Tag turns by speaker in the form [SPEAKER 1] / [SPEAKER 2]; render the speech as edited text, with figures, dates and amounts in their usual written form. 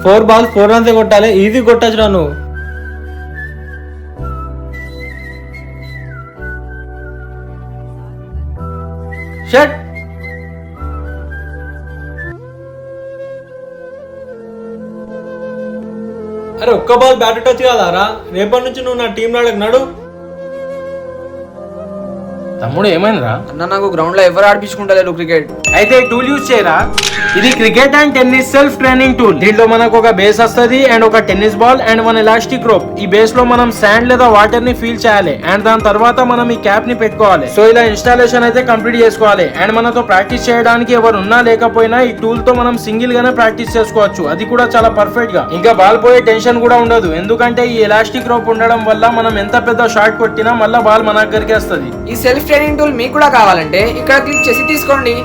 [SPEAKER 1] 4 balls 4 runs కొట్టాలి. Easy కొట్టచ్చురా నువ్వు. Shut. అరే ఒక్క బాల్ బ్యాట్ టచ్ కాదారా? రేపటి నుంచి నువ్వు నా టీం నాడకు నడు.
[SPEAKER 2] తమ్ముడు ఏమైందిరా?
[SPEAKER 3] అన్న నాకు గ్రౌండ్ లో ఎవరు ఆడిపించుకుంటలేరు క్రికెట్.
[SPEAKER 2] అయితే టూల్ యూజ్ చేయరా. ఇది cricket and tennis self training tool. దీంట్లో మనకు ఒక బేస్ వస్తుంది అండ్ ఒక tennis ball and 1 elastic rope. ఈ బేస్ లో మనం శాండ్ లేదా వాటర్ ని ఫీల్ చేయాలి అండ్ దాని తర్వాత మనం ఈ క్యాప్ ని పెట్టుకోవాలి. సో ఇలా ఇన్స్టాలేషన్ అయితే కంప్లీట్ చేసుకోవాలి. అండ్ మనతో ప్రాక్టీస్ చేయడానికి ఎవరు ఉన్నా లేకపోయినా ఈ టూల్ తో మనం సింగిల్ గానే ప్రాక్టీస్ చేసుకోవచ్చు. అది కూడా చాలా పర్ఫెక్ట్ గా. ఇంకా బాల్ పోయే టెన్షన్ కూడా ఉండదు, ఎందుకంటే ఈ ఎలాస్టిక్ రోప్ ఉండడం వల్ల మనం ఎంత పెద్ద షాట్ కొట్టినా మళ్ళీ బాల్ మన దగ్గరికి వస్తుంది.
[SPEAKER 3] ఈ సెల్ఫ్ ట్రైనింగ్ టూల్ మీకు కూడా కావాలంటే ఇక్కడ క్లిక్ చేసి తీసుకోండి.